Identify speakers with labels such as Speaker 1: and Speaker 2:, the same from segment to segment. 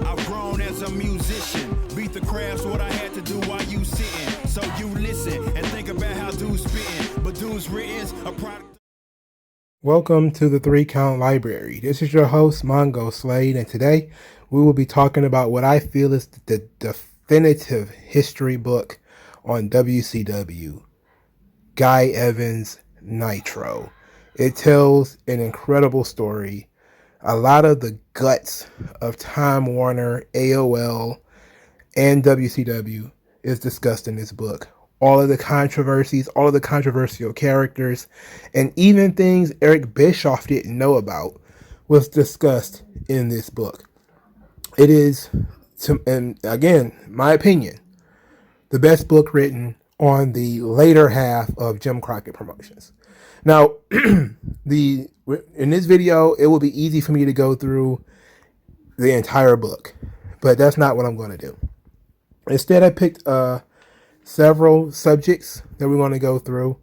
Speaker 1: I've grown as a musician. Beat the crafts, what I had to do while you sitting. So you listen and think about how dudes spitting. But dudes written's a product.
Speaker 2: Welcome to the 3-Count Library. This is your host, MagMongoSlade, and today we will be talking about what I feel is the definitive history book on WCW, Guy Evans' Nitro. It tells an incredible story. A lot of the guts of Time Warner, AOL, and WCW is discussed in this book. All of the controversies, all of the controversial characters, and even things Eric Bischoff didn't know about was discussed in this book. It is, and again, my opinion, the best book written on the later half of Jim Crockett Promotions. Now, in this video, it will be easy for me to go through the entire book, but that's not what I'm going to do. Instead, I picked several subjects that we're going to go through,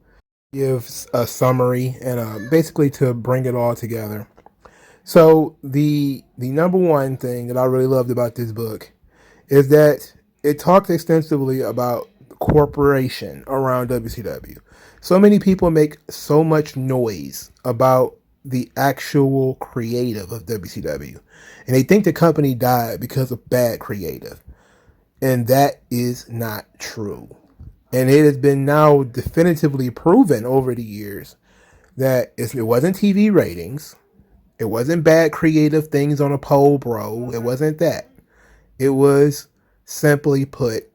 Speaker 2: give a summary, and basically to bring it all together. So the number one thing that I really loved about this book is that it talks extensively about corporation around WCW. So many people make so much noise about the actual creative of WCW, and they think the company died because of bad creative. And that is not true. And it has been now definitively proven over the years that it wasn't TV ratings. It wasn't bad creative things on a pole, bro. It wasn't that. It was, simply put,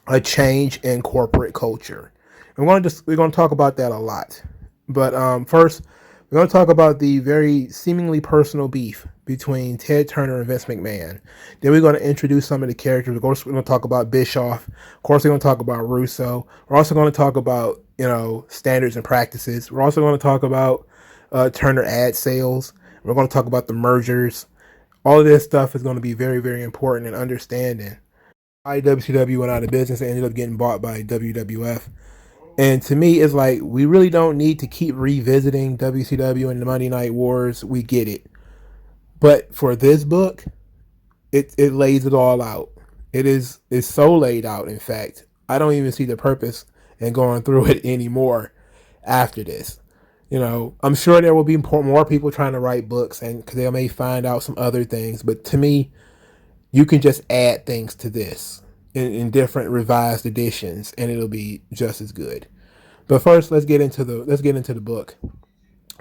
Speaker 2: a change in corporate culture. And we're going to talk about that a lot. But first, we're going to talk about the very seemingly personal beef between Ted Turner and Vince McMahon. Then we're going to introduce some of the characters. Of course, we're going to talk about Bischoff. Of course, we're going to talk about Russo. We're also going to talk about, standards and practices. We're also going to talk about Turner ad sales. We're going to talk about the mergers. All of this stuff is going to be very, very important in understanding why WCW went out of business and ended up getting bought by WWF. And to me, it's like, we really don't need to keep revisiting WCW and the Monday Night Wars. We get it. But for this book, it lays it all out. It's so laid out, in fact. I don't even see the purpose in going through it anymore after this. I'm sure there will be more people trying to write books, and because they may find out some other things. But to me, you can just add things to this in different revised editions, and it'll be just as good. But first, let's get into the book.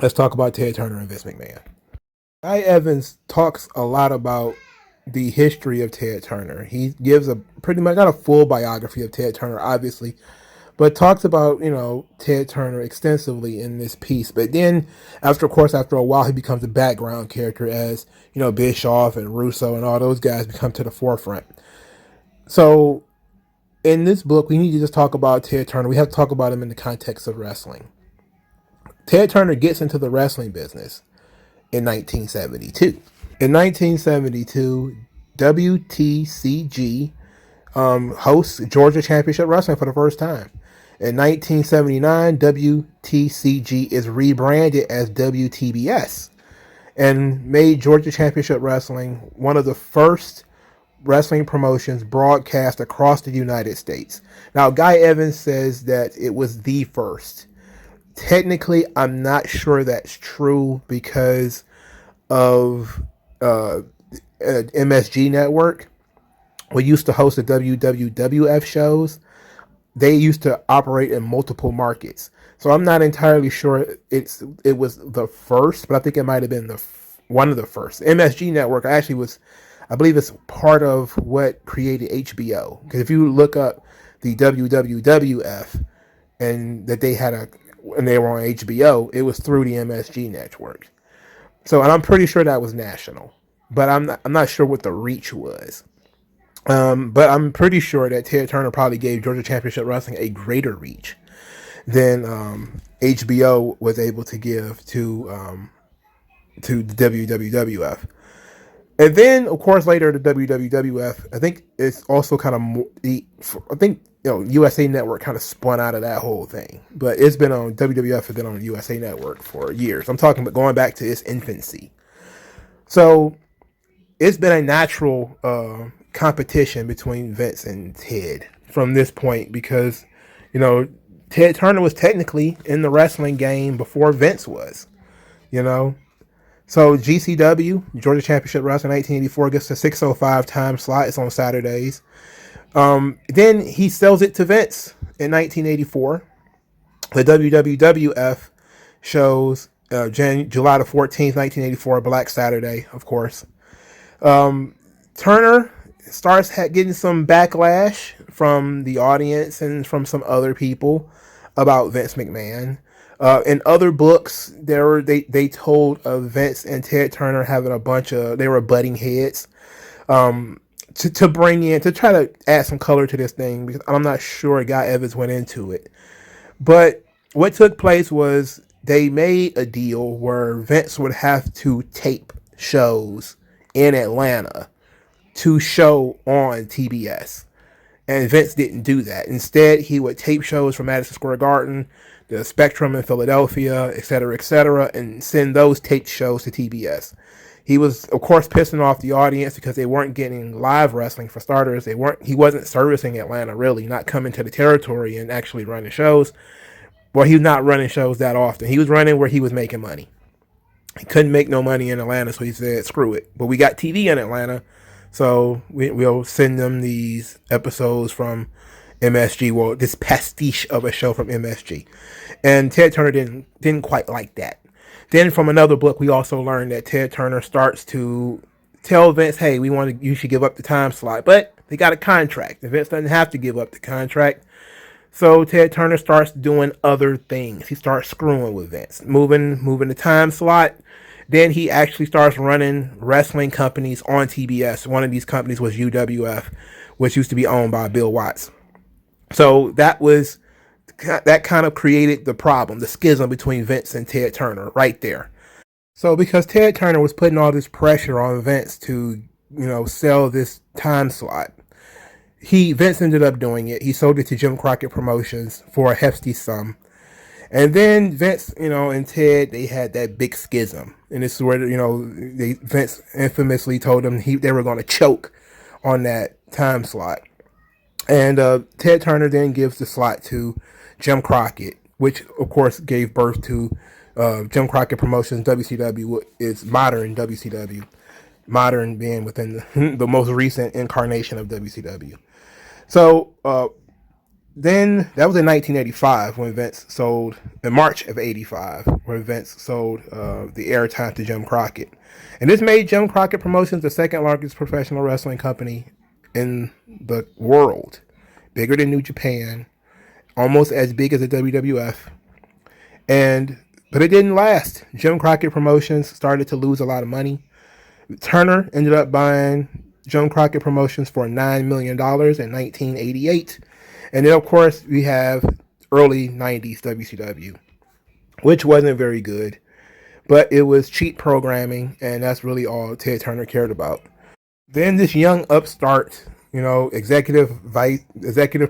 Speaker 2: Let's talk about Ted Turner and Vince McMahon. Guy Evans talks a lot about the history of Ted Turner. He gives a pretty much, not a full biography of Ted Turner, obviously, but talks about, Ted Turner extensively in this piece. But then, after a while, he becomes a background character as, Bischoff and Russo and all those guys become to the forefront. So, in this book, we need to just talk about Ted Turner. We have to talk about him in the context of wrestling. Ted Turner gets into the wrestling business in 1972. In 1972, WTCG hosts Georgia Championship Wrestling for the first time. In 1979, WTCG is rebranded as WTBS and made Georgia Championship Wrestling one of the first wrestling promotions broadcast across the United States. Now, Guy Evans says that it was the first. Technically, I'm not sure that's true because of MSG Network. We used to host the WWF shows. They used to operate in multiple markets. So I'm not entirely sure it was the first, but I think it might have been one of the first. MSG Network actually I believe it's part of what created HBO. Because if you look up the WWF and that and they were on HBO, it was through the MSG Network. So, and I'm pretty sure that was national, but I'm not sure what the reach was. But I'm pretty sure that Ted Turner probably gave Georgia Championship Wrestling a greater reach than HBO was able to give to the WWF. And then, of course, later the WWF, I think it's also kind of USA Network kind of spun out of that whole thing. But it's been on, WWF has been on USA Network for years. I'm talking about going back to its infancy. So it's been a natural competition between Vince and Ted from this point because, Ted Turner was technically in the wrestling game before Vince was, you know. So GCW, Georgia Championship Wrestling 1984, gets a 6:05 time slot. It's on Saturdays. Then he sells it to Vince in 1984. The WWF shows July the 14th, 1984, Black Saturday, of course. Turner starts getting some backlash from the audience and from some other people about Vince McMahon. In other books, they told of Vince and Ted Turner having they were butting heads to bring in, to try to add some color to this thing, because I'm not sure Guy Evans went into it. But what took place was they made a deal where Vince would have to tape shows in Atlanta to show on TBS. And Vince didn't do that. Instead, he would tape shows from Madison Square Garden, the Spectrum in Philadelphia, etc., and send those taped shows to TBS. He was, of course, pissing off the audience because they weren't getting live wrestling for starters. He wasn't servicing Atlanta, really, not coming to the territory and actually running shows. Well, he was not running shows that often. He was running where he was making money. He couldn't make no money in Atlanta, so he said, screw it. But we got TV in Atlanta, so we'll send them these episodes from MSG. Well, this pastiche of a show from MSG. And Ted Turner didn't quite like that. Then from another book, we also learned that Ted Turner starts to tell Vince, hey, you should give up the time slot. But they got a contract. And Vince doesn't have to give up the contract. So Ted Turner starts doing other things. He starts screwing with Vince, moving the time slot. Then he actually starts running wrestling companies on TBS. One of these companies was UWF, which used to be owned by Bill Watts. So that kind of created the problem, the schism between Vince and Ted Turner right there. So because Ted Turner was putting all this pressure on Vince to, sell this time slot, Vince ended up doing it. He sold it to Jim Crockett Promotions for a hefty sum. And then Vince, and Ted, they had that big schism. And this is where, Vince infamously told them they were going to choke on that time slot. And Ted Turner then gives the slot to Jim Crockett, which, of course, gave birth to Jim Crockett Promotions. WCW is modern WCW. Modern being within the most recent incarnation of WCW. So then that was in 1985 when Vince sold, in March of 85, where Vince sold the airtime to Jim Crockett. And this made Jim Crockett Promotions the second largest professional wrestling company in the world. Bigger than New Japan, almost as big as the WWF. But it didn't last. Jim Crockett Promotions started to lose a lot of money. Turner ended up buying Jim Crockett Promotions for $9 million in 1988. And then, of course, we have early 90s WCW, which wasn't very good. But it was cheap programming, and that's really all Ted Turner cared about. Then this young upstart, executive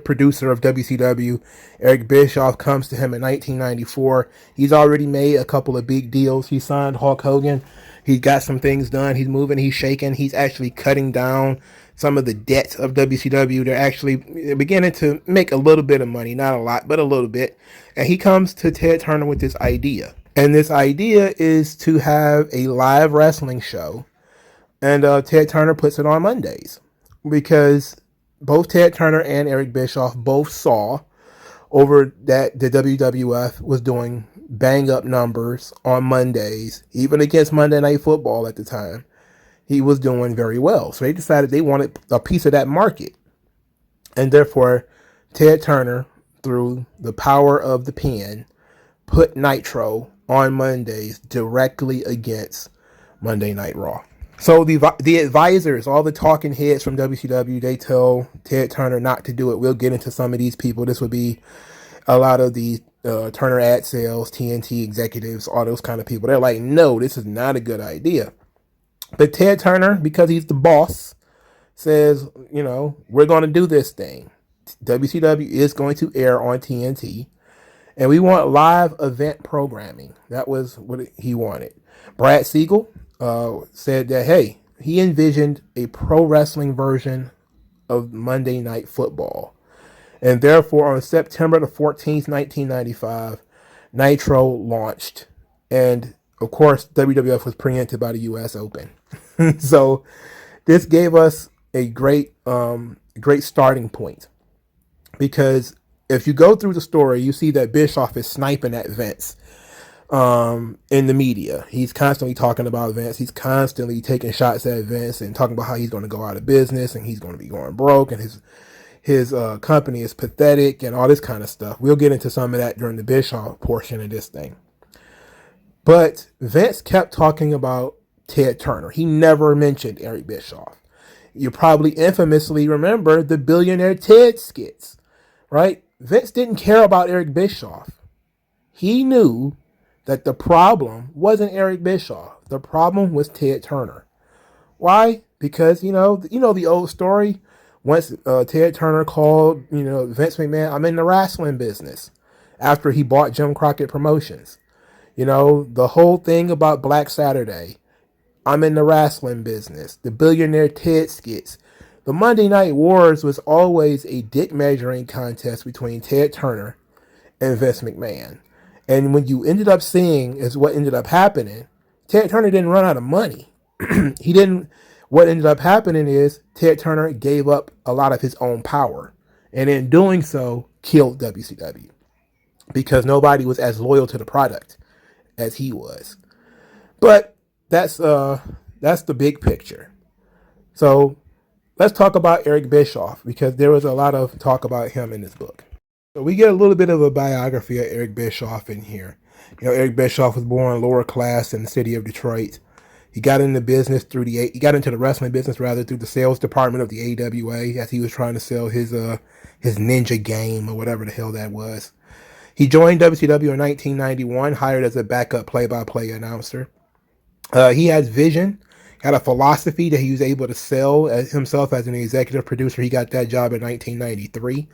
Speaker 2: producer of WCW, Eric Bischoff, comes to him in 1994. He's already made a couple of big deals. He signed Hulk Hogan. He's got some things done. He's moving. He's shaking. He's actually cutting down some of the debts of WCW. They're actually beginning to make a little bit of money. Not a lot, but a little bit. And he comes to Ted Turner with this idea. And this idea is to have a live wrestling show. And Ted Turner puts it on Mondays. Because both Ted Turner and Eric Bischoff both saw over that the WWF was doing bang up numbers on Mondays, even against Monday Night Football at the time. He was doing very well. So they decided they wanted a piece of that market. And therefore, Ted Turner, through the power of the pen, put Nitro on Mondays directly against Monday Night Raw. So the advisors, all the talking heads from WCW, they tell Ted Turner not to do it. We'll get into some of these people. This would be a lot of the Turner ad sales, TNT executives, all those kind of people. They're like, no, this is not a good idea. But Ted Turner, because he's the boss, says, we're going to do this thing. WCW is going to air on TNT. And we want live event programming. That was what he wanted. Brad Siegel said that, hey, he envisioned a pro wrestling version of Monday Night Football. And therefore, on September the 14th, 1995, Nitro launched. And of course, WWF was preempted by the US Open. So this gave us a great starting point. Because if you go through the story, you see that Bischoff is sniping at Vince in the media. He's constantly talking about Vince. He's constantly taking shots at Vince and talking about how he's going to go out of business and he's going to be going broke and his company is pathetic and all this kind of stuff. We'll get into some of that during the Bischoff portion of this thing. But Vince kept talking about Ted Turner. He never mentioned Eric Bischoff. You probably infamously remember the Billionaire Ted skits, right? Vince didn't care about Eric Bischoff. He knew that the problem wasn't Eric Bischoff. The problem was Ted Turner. Why? Because, you know the old story. Once Ted Turner called, Vince McMahon, I'm in the wrestling business, after he bought Jim Crockett Promotions. The whole thing about Black Saturday, I'm in the wrestling business. The Billionaire Ted skits. The Monday Night Wars was always a dick measuring contest between Ted Turner and Vince McMahon. And when you ended up seeing is what ended up happening, Ted Turner didn't run out of money. What ended up happening is Ted Turner gave up a lot of his own power. And in doing so, killed WCW. Because nobody was as loyal to the product as he was. But that's the big picture. So let's talk about Eric Bischoff, because there was a lot of talk about him in this book. So we get a little bit of a biography of Eric Bischoff in here. Eric Bischoff was born lower class in the city of Detroit. He got into the wrestling business through the sales department of the AWA, as he was trying to sell his ninja game or whatever the hell that was. He joined WCW in 1991, hired as a backup play-by-play announcer. He had vision, had a philosophy that he was able to sell himself as an executive producer. He got that job in 1993.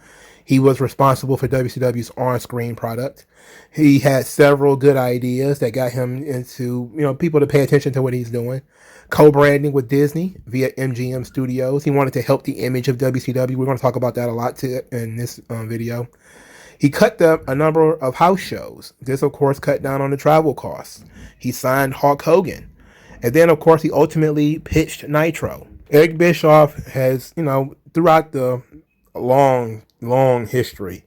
Speaker 2: He was responsible for WCW's on-screen product. He had several good ideas that got him into, people to pay attention to what he's doing. Co-branding with Disney via MGM Studios. He wanted to help the image of WCW. We're going to talk about that a lot in this video. He cut a number of house shows. This, of course, cut down on the travel costs. He signed Hulk Hogan. And then, of course, he ultimately pitched Nitro. Eric Bischoff has, throughout the long history,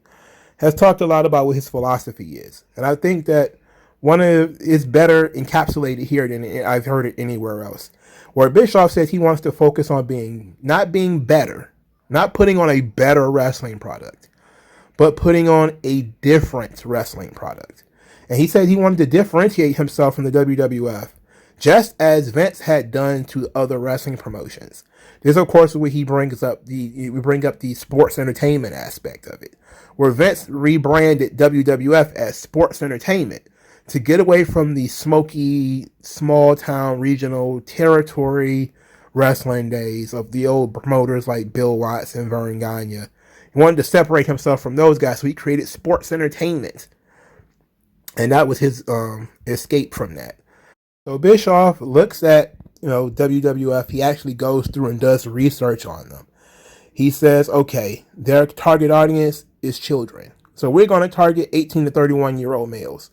Speaker 2: has talked a lot about what his philosophy is. And I think that is better encapsulated here than I've heard it anywhere else. Where Bischoff says he wants to focus on not being better, not putting on a better wrestling product, but putting on a different wrestling product. And he said he wanted to differentiate himself from the WWF, just as Vince had done to other wrestling promotions. This, of course, is where we bring up the sports entertainment aspect of it, where Vince rebranded WWF as sports entertainment to get away from the smoky, small town, regional territory wrestling days of the old promoters like Bill Watts and Vern Gagne. He wanted to separate himself from those guys, so he created sports entertainment. And that was his escape from that. So Bischoff looks at, WWF. He actually goes through and does research on them. He says, okay, their target audience is children. So we're going to target 18 to 31-year-old males.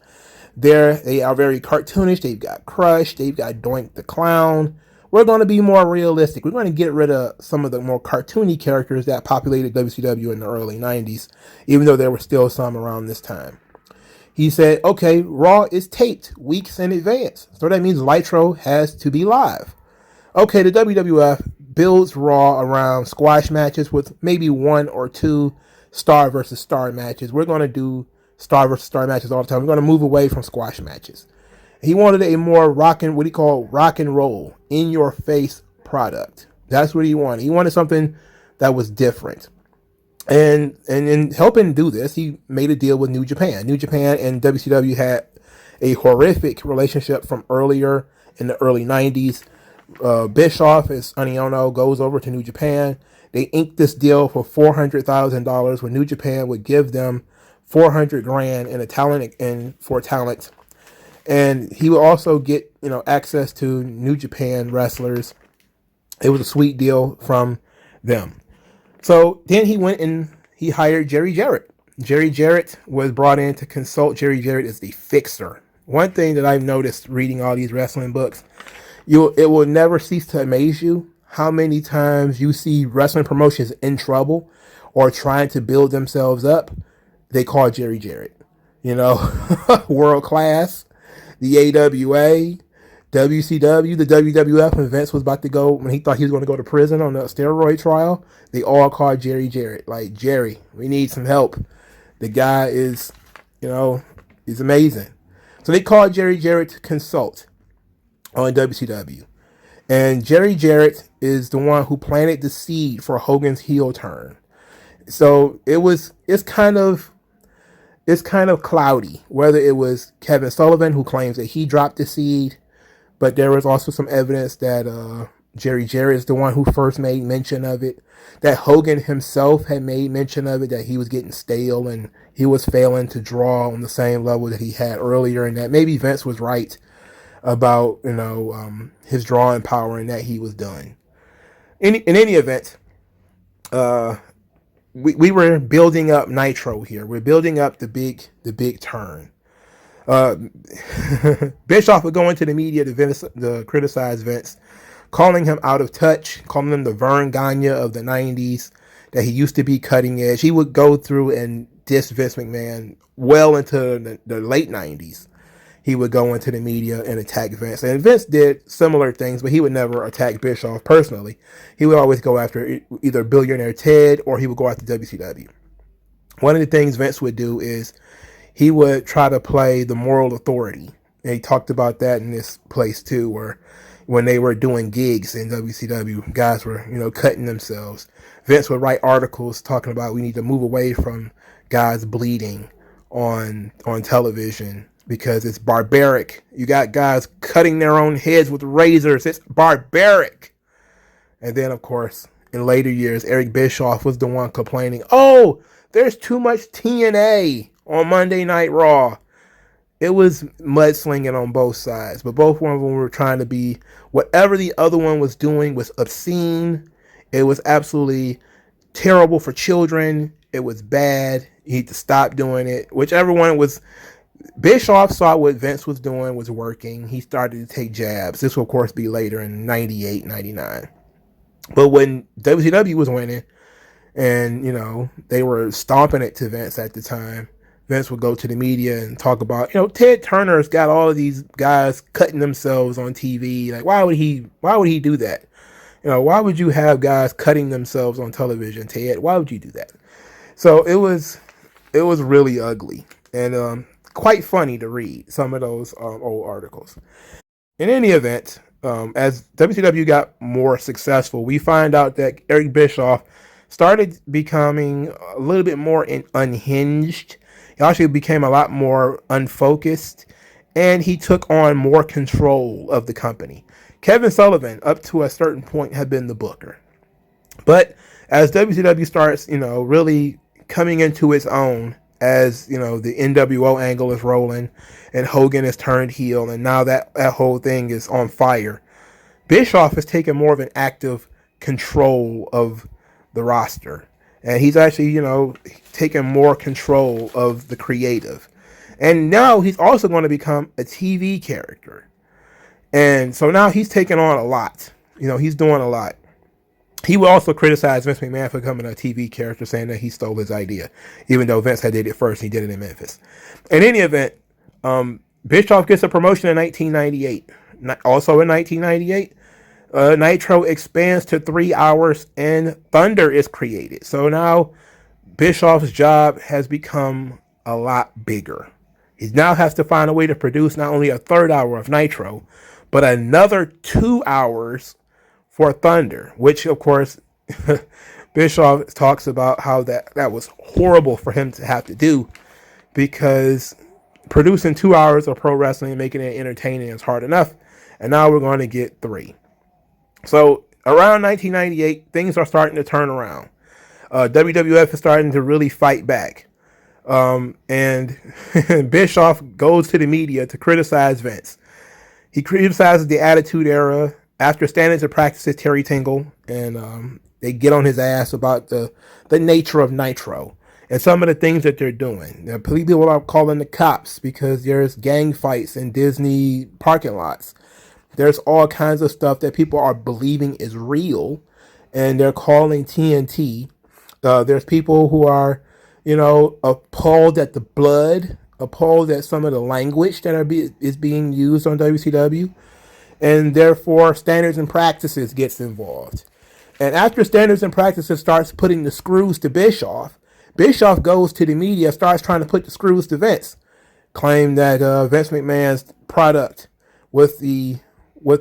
Speaker 2: They are very cartoonish. They've got Crush. They've got Doink the Clown. We're going to be more realistic. We're going to get rid of some of the more cartoony characters that populated WCW in the early 90s, even though there were still some around this time. He said, okay, Raw is taped weeks in advance. So that means Nitro has to be live. Okay, the WWF builds Raw around squash matches with maybe one or two star versus star matches. We're going to do star versus star matches all the time. We're going to move away from squash matches. He wanted a more rock and roll, in your face product. That's what he wanted. He wanted something that was different. And in helping do this, he made a deal with New Japan. New Japan and WCW had a horrific relationship from earlier in the early 90s. Bischoff, as Aniono, goes over to New Japan. They inked this deal for $400,000, where New Japan would give them $400,000 for talent. And he would also get, access to New Japan wrestlers It was a sweet deal from them. So then he went and he hired Jerry Jarrett. Jerry Jarrett was brought in to consult. Jerry Jarrett is the fixer. One thing that I've noticed reading all these wrestling books, it will never cease to amaze you how many times you see wrestling promotions in trouble or trying to build themselves up. They call Jerry Jarrett. World Class, the AWA, WCW, the WWF, when Vince was about to go, when he thought he was going to go to prison on a steroid trial, they all called Jerry Jarrett. Like, Jerry, we need some help. The guy is, is amazing. So they called Jerry Jarrett to consult on WCW. And Jerry Jarrett is the one who planted the seed for Hogan's heel turn. So it's kind of cloudy whether it was Kevin Sullivan who claims that he dropped the seed, but there was also some evidence that Jerry Jarrett is the one who first made mention of it, that Hogan himself had made mention of it, that he was getting stale and he was failing to draw on the same level that he had earlier, and that maybe Vince was right about his drawing power and that he was done. In any event, we were building up Nitro here. We're building up the big turn. Bischoff would go into the media to criticize Vince, calling him out of touch, calling him the Vern Gagne of the 90s, that he used to be cutting edge. He would go through and diss Vince McMahon well into the late 90s. He would go into the media and attack Vince. And Vince did similar things, but he would never attack Bischoff personally. He would always go after either Billionaire Ted or he would go after WCW. One of the things Vince would do is he would try to play the moral authority. And he talked about that in this place too, where when they were doing gigs in WCW, guys were, cutting themselves. Vince would write articles talking about we need to move away from guys bleeding on television because it's barbaric. You got guys cutting their own heads with razors. It's barbaric. And then, of course, in later years, Eric Bischoff was the one complaining, oh, there's too much TNA on Monday Night Raw. It was mudslinging on both sides, but both one of them were trying to be, whatever the other one was doing was obscene. It was absolutely terrible for children. It was bad. You need to stop doing it. Whichever one was, Bischoff saw what Vince was doing was working. He started to take jabs. This will, of course, be later in 98, 99. But when WCW was winning and, they were stomping it to Vince at the time, Vince would go to the media and talk about, Ted Turner's got all of these guys cutting themselves on TV. Like, why would he do that? Why would you have guys cutting themselves on television, Ted? Why would you do that? So it was really ugly and quite funny to read some of those old articles. In any event, as WCW got more successful, we find out that Eric Bischoff started becoming a little bit more unhinged. He actually became a lot more unfocused, and he took on more control of the company. Kevin Sullivan, up to a certain point, had been the booker. But as WCW starts, really coming into its own, as, the NWO angle is rolling, and Hogan is turned heel, and now that whole thing is on fire, Bischoff has taken more of an active control of the roster. And he's actually, taking more control of the creative. And now he's also going to become a TV character. And so now he's taking on a lot. He's doing a lot. He will also criticize Vince McMahon for becoming a TV character, saying that he stole his idea, even though Vince had did it first. He did it in Memphis. In any event, Bischoff gets a promotion in 1998. Also in 1998, Nitro expands to 3 hours and Thunder is created. So now Bischoff's job has become a lot bigger. He now has to find a way to produce not only a third hour of Nitro, but another 2 hours for Thunder, which of course Bischoff talks about how that was horrible for him to have to do, because producing 2 hours of pro wrestling and making it entertaining is hard enough. And now we're going to get 3. So around 1998, things are starting to turn around. WWF is starting to really fight back. And Bischoff goes to the media to criticize Vince. He criticizes the Attitude Era After standards and practices, Terry Tingle, and they get on his ass about the nature of Nitro and some of the things that they're doing. Now, people are calling the cops because there's gang fights in Disney parking lots. There's all kinds of stuff that people are believing is real, and they're calling TNT. There's people who are, appalled at the blood, appalled at some of the language that is being used on WCW, and therefore standards and practices gets involved. And after standards and practices starts putting the screws to Bischoff, Bischoff goes to the media, starts trying to put the screws to Vince, claim that Vince McMahon's product with the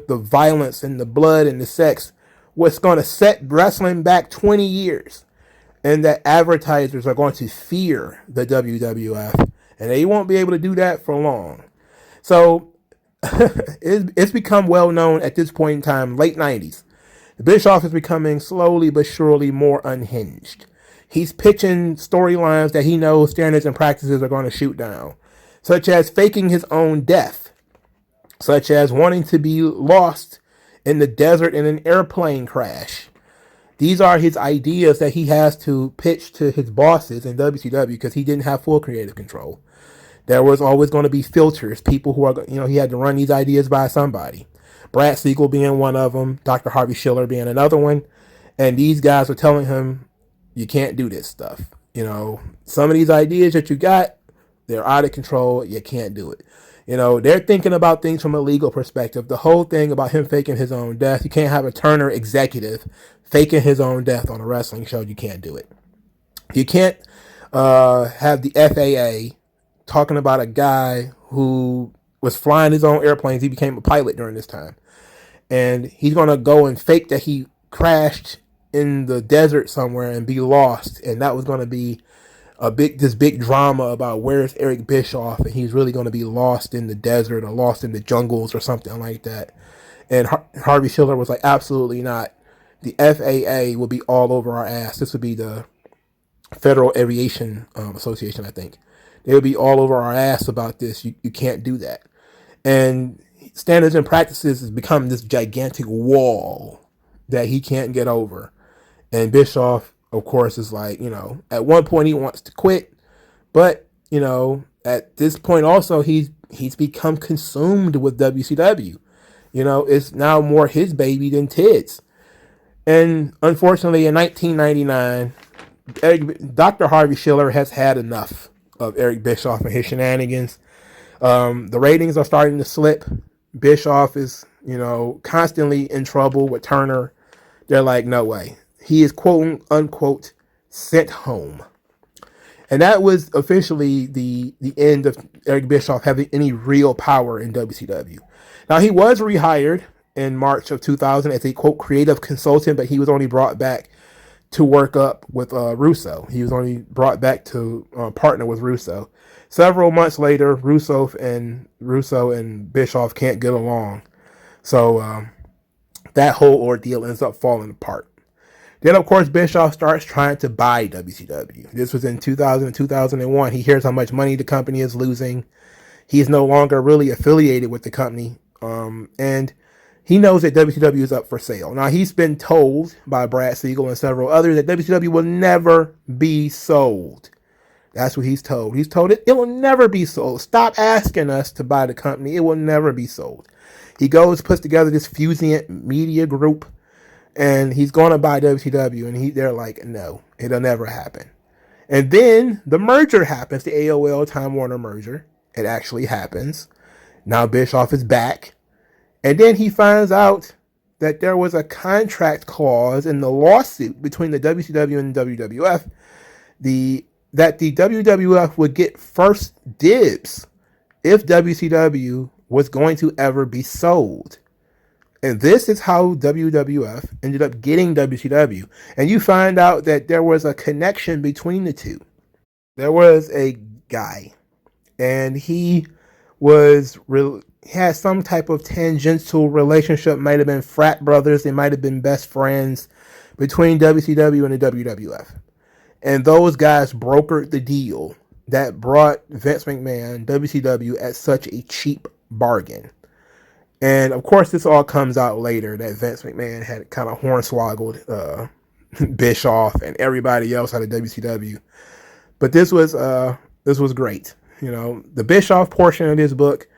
Speaker 2: violence and the blood and the sex was going to set wrestling back 20 years, and that advertisers are going to fear the WWF, and they won't be able to do that for long. So it's become well known at this point in time, late 90s. Bischoff is becoming slowly but surely more unhinged. He's pitching storylines that he knows standards and practices are going to shoot down, such as faking his own death, such as wanting to be lost in the desert in an airplane crash. These are his ideas that he has to pitch to his bosses in WCW because he didn't have full creative control. There was always going to be filters, people who are, he had to run these ideas by somebody. Brad Siegel being one of them, Dr. Harvey Schiller being another one. And these guys were telling him, you can't do this stuff. Some of these ideas that you got, they're out of control. You can't do it. They're thinking about things from a legal perspective. The whole thing about him faking his own death, you can't have a Turner executive faking his own death on a wrestling show. You can't do it. You can't have the FAA talking about a guy who was flying his own airplanes. He became a pilot during this time. And he's going to go and fake that he crashed in the desert somewhere and be lost. And that was going to be this big drama about where's Eric Bischoff, and he's really going to be lost in the desert or lost in the jungles or something like that. And Harvey Schiller was like, absolutely not. The FAA will be all over our ass. This would be the Federal Aviation Association, I think. They would be all over our ass about this. You can't do that. And standards and practices has become this gigantic wall that he can't get over. And Bischoff, of course, is like, at one point he wants to quit, but, at this point also he's become consumed with WCW. It's now more his baby than Ted's. And unfortunately, in 1999, Dr. Harvey Schiller has had enough of Eric Bischoff and his shenanigans. The ratings are starting to slip. Bischoff is, constantly in trouble with Turner. They're like, no way. He is quote unquote sent home. And that was officially the end of Eric Bischoff having any real power in WCW. Now, he was rehired in March of 2000 as a quote creative consultant, but he was only brought back to work up with Russo. He was only brought back to partner with Russo. Several months later, Russo and Bischoff can't get along. So that whole ordeal ends up falling apart. Then, of course, Bischoff starts trying to buy WCW. This was in 2000 and 2001. He hears how much money the company is losing. He's no longer really affiliated with the company. And he knows that WCW is up for sale. Now, he's been told by Brad Siegel and several others that WCW will never be sold. That's what he's told. He's told it will never be sold. Stop asking us to buy the company. It will never be sold. He goes, puts together this Fusient media group, and he's going to buy WCW, and they're like, no, it'll never happen. And then the merger happens, the AOL Time Warner merger. It actually happens. Now Bischoff is back. And then he finds out that there was a contract clause in the lawsuit between the WCW and the WWF that the WWF would get first dibs if WCW was going to ever be sold. And this is how WWF ended up getting WCW. And you find out that there was a connection between the two. There was a guy, and he had some type of tangential relationship, might have been frat brothers, they might have been best friends between WCW and the WWF. And those guys brokered the deal that brought Vince McMahon WCW at such a cheap bargain. And of course, this all comes out later that Vince McMahon had kind of hornswoggled Bischoff and everybody else out of WCW. But this was great. The Bischoff portion of this book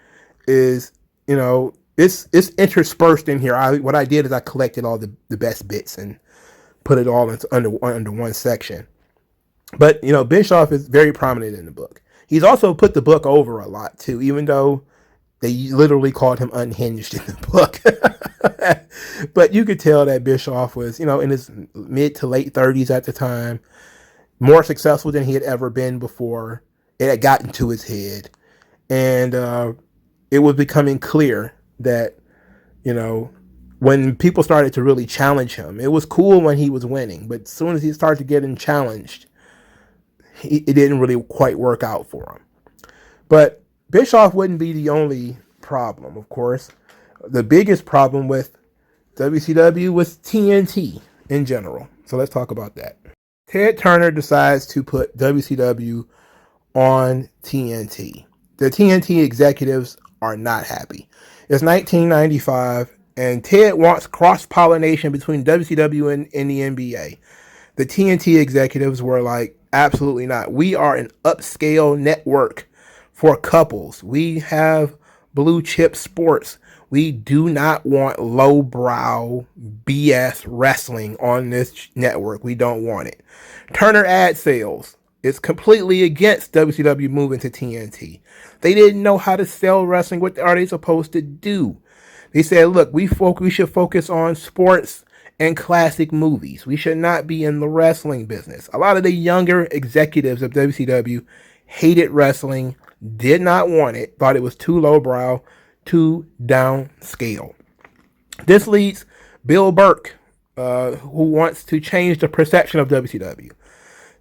Speaker 2: is, it's interspersed in here. What I did is I collected all the best bits and put it all under one section. But Bischoff is very prominent in the book. He's also put the book over a lot too, even though they literally called him unhinged in the book. But you could tell that Bischoff was, in his mid to late 30s at the time, more successful than he had ever been before. It had gotten to his head. And it was becoming clear that, when people started to really challenge him, it was cool when he was winning. But as soon as he started getting challenged, it didn't really quite work out for him. But Bischoff wouldn't be the only problem, of course. The biggest problem with WCW was TNT in general. So let's talk about that. Ted Turner decides to put WCW on TNT. The TNT executives are not happy. It's 1995, and Ted wants cross-pollination between WCW and the NBA. The TNT executives were like, absolutely not. We are an upscale network for couples. We have blue chip sports. We do not want lowbrow BS wrestling on this network. We don't want it. Turner Ad Sales is completely against WCW moving to TNT. They didn't know how to sell wrestling. What are they supposed to do? They said, look, we should focus on sports and classic movies. We should not be in the wrestling business. A lot of the younger executives of WCW hated wrestling, did not want it, thought it was too lowbrow, too downscale. This leads Bill Burke, who wants to change the perception of WCW.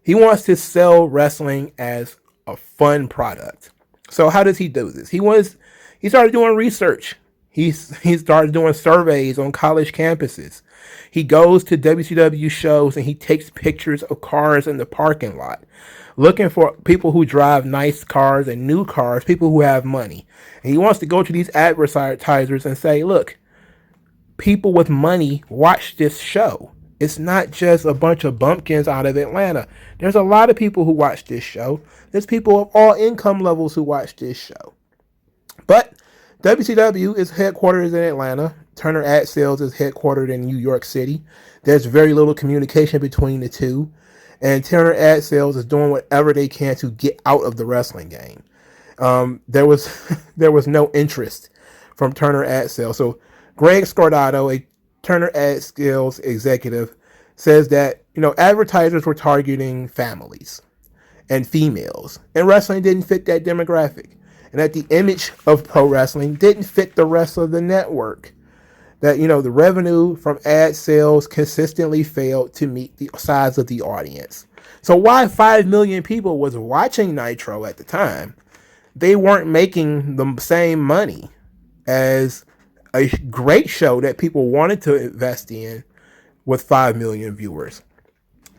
Speaker 2: He wants to sell wrestling as a fun product. So how does he do this? He started doing research. He started doing surveys on college campuses. He goes to WCW shows and he takes pictures of cars in the parking lot, looking for people who drive nice cars and new cars, people who have money. And he wants to go to these advertisers and say, look, people with money watch this show. It's not just a bunch of bumpkins out of Atlanta. There's a lot of people who watch this show. There's people of all income levels who watch this show. But WCW is headquartered in Atlanta. Turner Ad Sales is headquartered in New York City. There's very little communication between the two. And Turner Ad Sales is doing whatever they can to get out of the wrestling game. There was no interest from Turner Ad Sales. So Greg Scordato, a Turner Ad Sales executive, says that advertisers were targeting families and females, and wrestling didn't fit that demographic, and that the image of pro wrestling didn't fit the rest of the network. That the revenue from ad sales consistently failed to meet the size of the audience. So why 5 million people was watching Nitro at the time, they weren't making the same money as a great show that people wanted to invest in with 5 million viewers.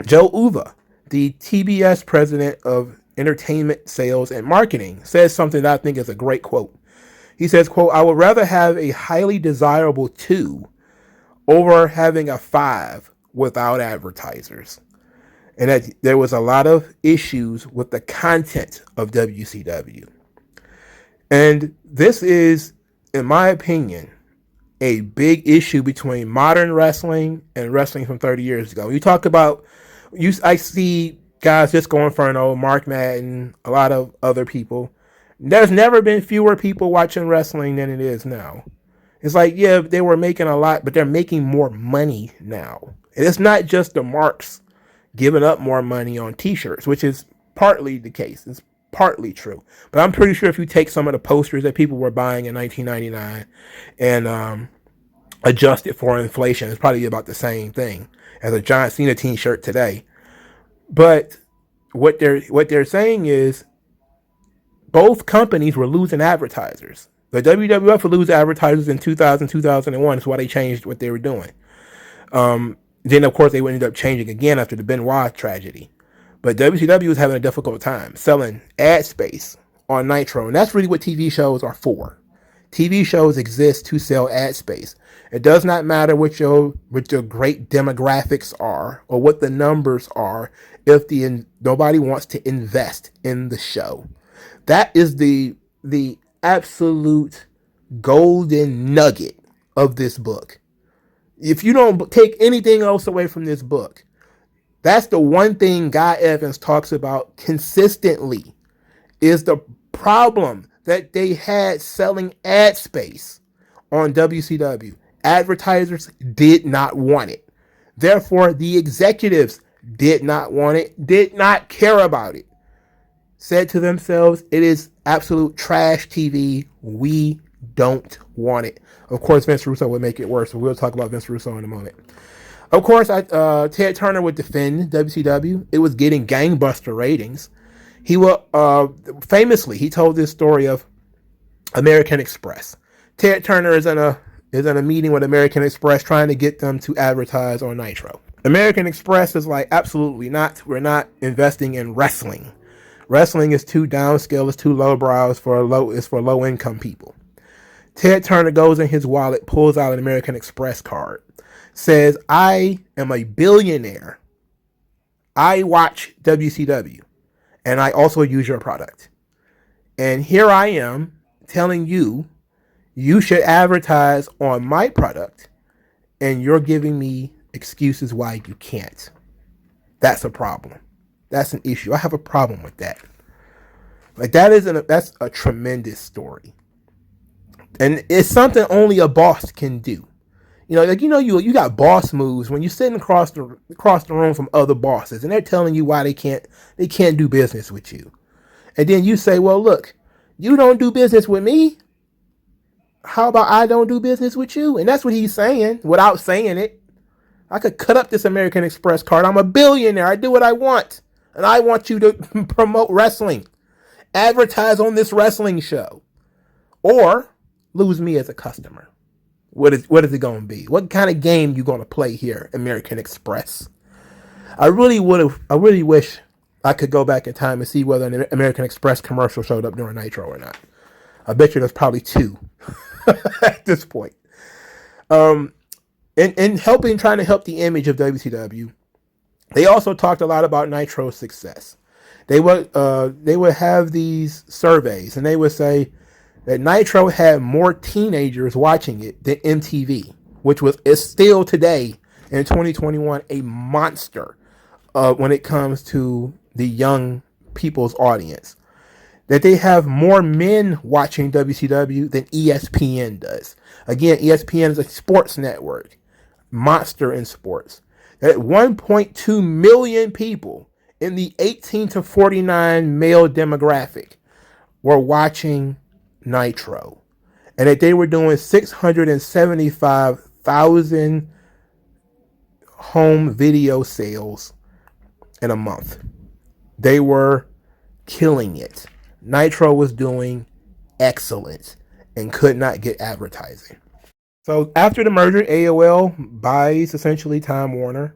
Speaker 2: Joe Uva, the TBS president of entertainment sales and marketing, says something that I think is a great quote. He says, quote, I would rather have a highly desirable 2 over having a 5 without advertisers. And that there was a lot of issues with the content of WCW. And this is, in my opinion, a big issue between modern wrestling and wrestling from 30 years ago. You talk about, I see guys just going for Mark Madden, a lot of other people. There's never been fewer people watching wrestling than it is now. It's like, yeah, they were making a lot, but they're making more money now. And it's not just the marks giving up more money on t-shirts, which is partly the case. It's partly true. But I'm pretty sure if you take some of the posters that people were buying in 1999 and adjust it for inflation, it's probably about the same thing as a John Cena t-shirt today. But what they're saying is both companies were losing advertisers. The WWF would lose advertisers in 2000, 2001. That's why they changed what they were doing. Then, of course, they would end up changing again after the Benoit tragedy. But WCW was having a difficult time selling ad space on Nitro. And that's really what TV shows are for. TV shows exist to sell ad space. It does not matter what your great demographics are or what the numbers are if nobody wants to invest in the show. That is the absolute golden nugget of this book. If you don't take anything else away from this book, that's the one thing Guy Evans talks about consistently, is the problem that they had selling ad space on WCW. Advertisers did not want it. Therefore, the executives did not want it, did not care about it. Said to themselves, it is absolute trash TV. We don't want it. Of course, Vince Russo would make it worse. So we'll talk about Vince Russo in a moment. Of course, Ted Turner would defend WCW. It was getting gangbuster ratings. He will famously, he told this story of American Express. Ted Turner is in a meeting with American Express trying to get them to advertise on Nitro. American Express is like, absolutely not. We're not investing in wrestling. Wrestling is too downscale, it's too lowbrow, it's for low income people. Ted Turner goes in his wallet, pulls out an American Express card, says, I am a billionaire. I watch WCW, and I also use your product. And here I am telling you, you should advertise on my product, and you're giving me excuses why you can't. That's a problem. That's an issue. I have a problem with that. Like, that's a tremendous story. And it's something only a boss can do. You got boss moves when you're sitting across the room from other bosses and they're telling you why they can't do business with you. And then you say, well, look, you don't do business with me. How about I don't do business with you? And that's what he's saying without saying it. I could cut up this American Express card. I'm a billionaire. I do what I want. And I want you to promote wrestling. Advertise on this wrestling show. Or lose me as a customer. What is it going to be? What kind of game you going to play here, American Express? I really wish I could go back in time and see whether an American Express commercial showed up during Nitro or not. I bet you there's probably two at this point. And trying to help the image of WCW, they also talked a lot about Nitro's success. They would have these surveys, and they would say that Nitro had more teenagers watching it than MTV, which is still today in 2021 a monster when it comes to the young people's audience. That they have more men watching WCW than ESPN does. Again, ESPN is a sports network, monster in sports. That 1.2 million people in the 18 to 49 male demographic were watching Nitro, and that they were doing 675,000 home video sales in a month. They were killing it. Nitro was doing excellent and could not get advertising. So after the merger, AOL buys essentially Time Warner.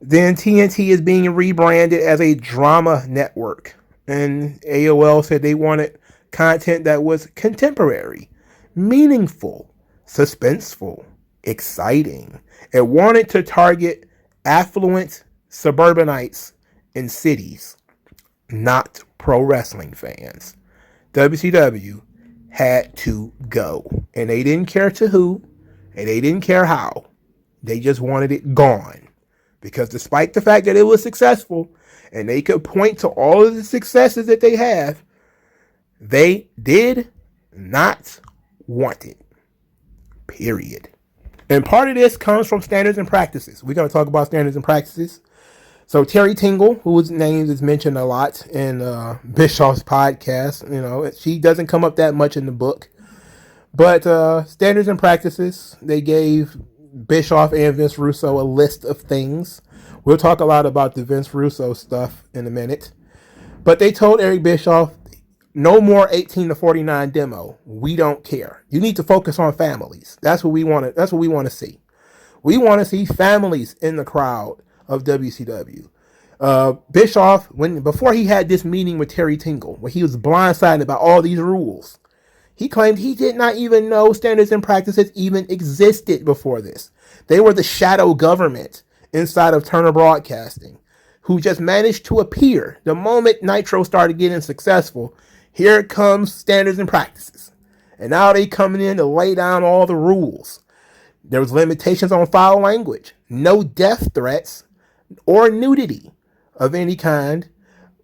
Speaker 2: Then TNT is being rebranded as a drama network. And AOL said they wanted content that was contemporary, meaningful, suspenseful, exciting. It wanted to target affluent suburbanites in cities, not pro wrestling fans. WCW had to go. And they didn't care to who, and they didn't care how. They just wanted it gone. Because despite the fact that it was successful, and they could point to all of the successes that they have, they did not want it. Period. And part of this comes from standards and practices. We're going to talk about standards and practices. So Terry Tingle, whose name is mentioned a lot in Bischoff's podcast, she doesn't come up that much in the book. But standards and practices, they gave Bischoff and Vince Russo a list of things. We'll talk a lot about the Vince Russo stuff in a minute. But they told Eric Bischoff, no more 18 to 49 demo. We don't care. You need to focus on families. That's what we want to see. We want to see families in the crowd of WCW. Bischoff, before he had this meeting with Terry Tingle, where he was blindsided about all these rules, He claimed he did not even know Standards and Practices even existed before this. They were the shadow government inside of Turner Broadcasting, who just managed to appear. The moment Nitro started getting successful, here comes Standards and Practices. And now they coming in to lay down all the rules. There was limitations on foul language, no death threats or nudity of any kind.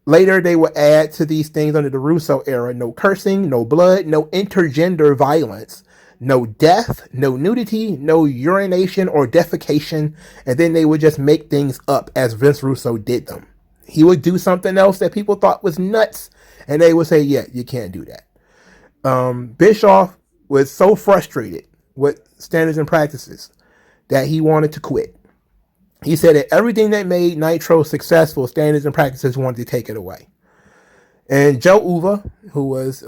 Speaker 2: Later, they would add to these things under the Russo era: no cursing, no blood, no intergender violence, no death, no nudity, no urination or defecation, and then they would just make things up as Vince Russo did them. He would do something else that people thought was nuts, and they would say, yeah, you can't do that. Bischoff was so frustrated with Standards and Practices that he wanted to quit. He said that everything that made Nitro successful, Standards and Practices wanted to take it away. And Joe Uva, who was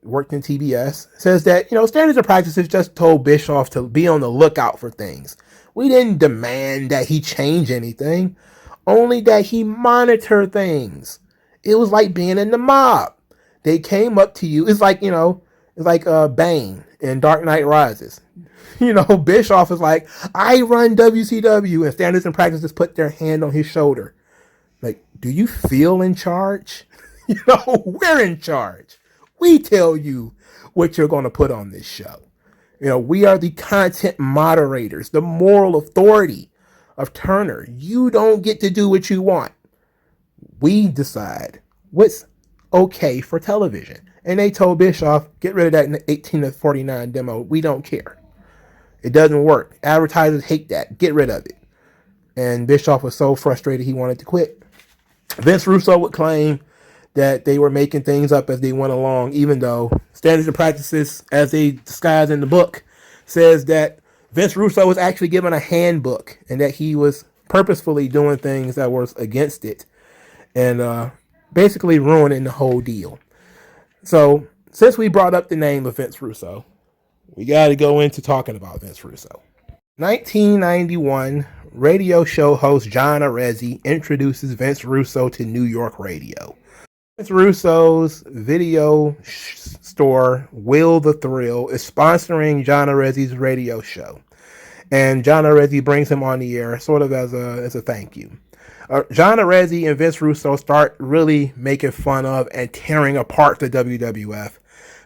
Speaker 2: worked in TBS, says that, Standards and Practices just told Bischoff to be on the lookout for things. We didn't demand that he change anything, only that he monitor things. It was like being in the mob. They came up to you. It's like, Bane in Dark Knight Rises. Bischoff is like, I run WCW, and Standards and Practices put their hand on his shoulder. Like, do you feel in charge? We're in charge. We tell you what you're going to put on this show. We are the content moderators, the moral authority of Turner. You don't get to do what you want. We decide what's okay for television. And they told Bischoff, get rid of that 18 to 49 demo. We don't care. It doesn't work. Advertisers hate that. Get rid of it. And Bischoff was so frustrated he wanted to quit. Vince Russo would claim that they were making things up as they went along, even though Standards and Practices, as they disguise in the book, says that Vince Russo was actually given a handbook and that he was purposefully doing things that was against it and basically ruining the whole deal. So, since we brought up the name of Vince Russo, we got to go into talking about Vince Russo. 1991, radio show host John Arezzi introduces Vince Russo to New York radio. Vince Russo's video store, Will the Thrill, is sponsoring John Arezzi's radio show. And John Arezzi brings him on the air sort of as a thank you. John Arezzi and Vince Russo start really making fun of and tearing apart the WWF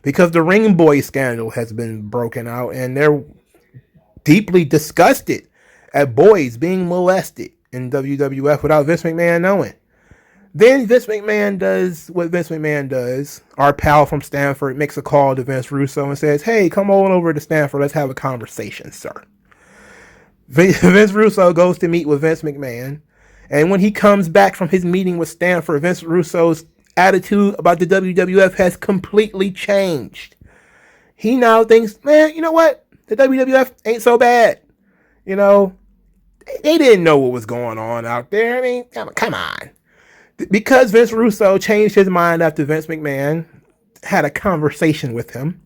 Speaker 2: because the Ring Boy scandal has been broken out, and they're deeply disgusted at boys being molested in WWF without Vince McMahon knowing. Then Vince McMahon does what Vince McMahon does. Our pal from Stanford makes a call to Vince Russo and says, hey, come on over to Stanford. Let's have a conversation, sir. Vince Russo goes to meet with Vince McMahon. And when he comes back from his meeting with Stanford, Vince Russo's attitude about the WWF has completely changed. He now thinks, man, you know what? The WWF ain't so bad. They didn't know what was going on out there. I mean, come on. Because Vince Russo changed his mind after Vince McMahon had a conversation with him,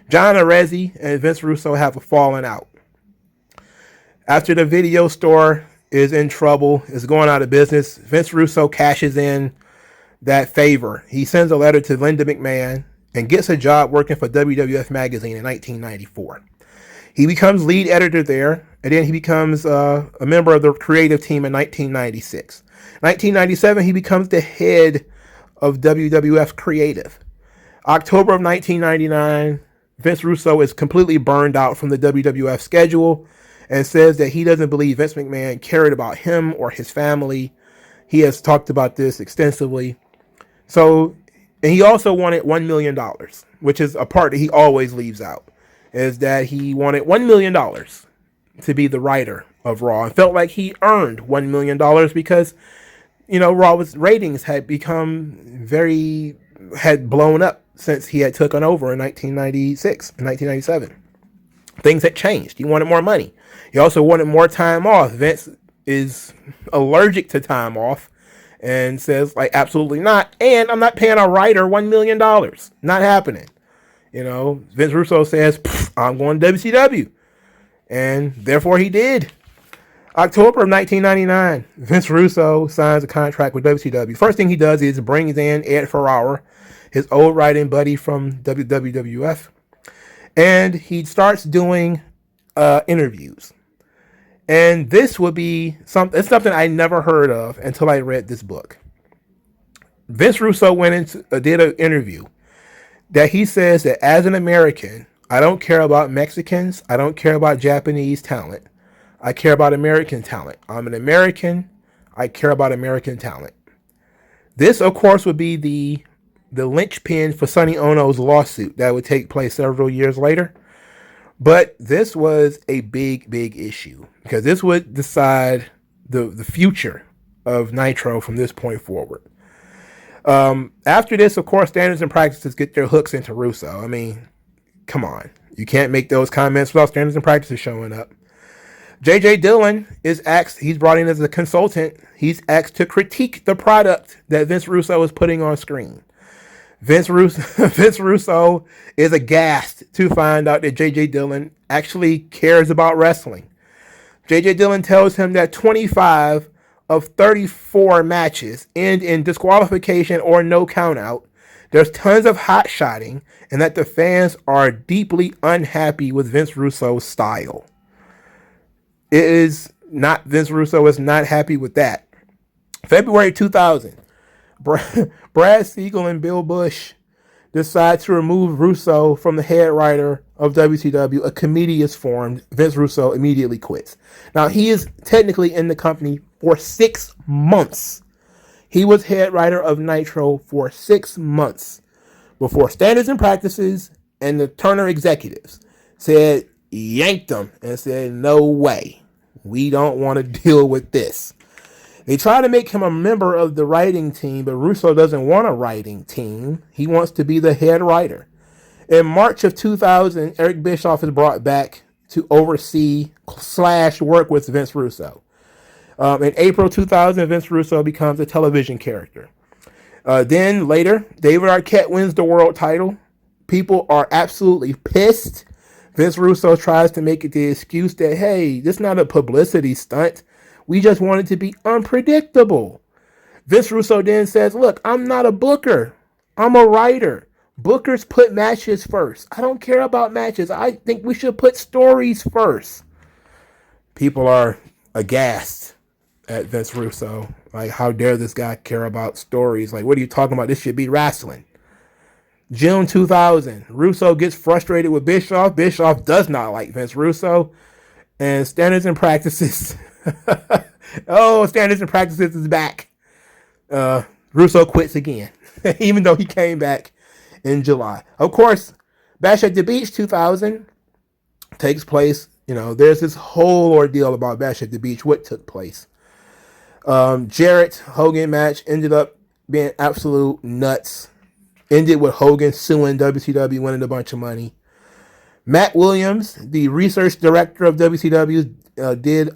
Speaker 2: John Arezzi and Vince Russo have a falling out. After the video store is in trouble, is going out of business, Vince Russo cashes in that favor. He sends a letter to Linda McMahon and gets a job working for WWF Magazine in 1994. He becomes lead editor there, and then he becomes a member of the creative team in 1996. 1997, he becomes the head of WWF Creative. October of 1999, Vince Russo is completely burned out from the WWF schedule and says that he doesn't believe Vince McMahon cared about him or his family. He has talked about this extensively. So, and he also wanted $1 million, which is a part that he always leaves out, is that he wanted $1 million to be the writer of Raw and felt like he earned $1 million because, Raw's ratings had blown up since he had taken over in 1997. Things had changed. He wanted more money. He also wanted more time off. Vince is allergic to time off and says, absolutely not. And I'm not paying a writer $1 million. Not happening. Vince Russo says, I'm going to WCW. And therefore he did. October of 1999, Vince Russo signs a contract with WCW. First thing he does is brings in Ed Ferrara, his old writing buddy from WWF. And he starts doing interviews. And this would be it's something I never heard of until I read this book. Vince Russo did an interview that he says that as an American, I don't care about Mexicans. I don't care about Japanese talent. I care about American talent. I'm an American. I care about American talent. This, of course, would be the linchpin for Sonny Ono's lawsuit that would take place several years later. But this was a big, big issue because this would decide the future of Nitro from this point forward. After this, of course, standards and practices get their hooks into Russo. I mean, come on. You can't make those comments without standards and practices showing up. J.J. Dillon is asked, he's brought in as a consultant, he's asked to critique the product that Vince Russo is putting on screen. Vince Russo is aghast to find out that J.J. Dillon actually cares about wrestling. J.J. Dillon tells him that 25 of 34 matches end in disqualification or no count out. There's tons of hot shotting, and that the fans are deeply unhappy with Vince Russo's style. Vince Russo is not happy with that. February 2000, Brad Siegel and Bill Bush decide to remove Russo from the head writer of WCW. A committee is formed. Vince Russo immediately quits. Now, he is technically in the company for 6 months. He was head writer of Nitro for 6 months before standards and practices and the Turner executives yanked him and said, no way. We don't want to deal with this. They try to make him a member of the writing team, but Russo doesn't want a writing team. He wants to be the head writer. In March of 2000, Eric Bischoff is brought back to oversee / work with Vince Russo. In April 2000, Vince Russo becomes a television character. Then later, David Arquette wins the world title. People are absolutely pissed. Vince Russo tries to make it the excuse that, hey, this is not a publicity stunt. We just want it to be unpredictable. Vince Russo then says, look, I'm not a booker. I'm a writer. Bookers put matches first. I don't care about matches. I think we should put stories first. People are aghast at Vince Russo. Like, how dare this guy care about stories? Like, what are you talking about? This should be wrestling. June 2000, Russo gets frustrated with Bischoff. Bischoff does not like Vince Russo. And standards and practices. Standards and practices is back. Russo quits again, even though he came back in July. Of course, Bash at the Beach 2000 takes place. You know, there's this whole ordeal about Bash at the Beach, what took place. Jarrett Hogan match ended up being absolute nuts. Ended with Hogan suing WCW, winning a bunch of money. Matt Williams, the research director of WCW, did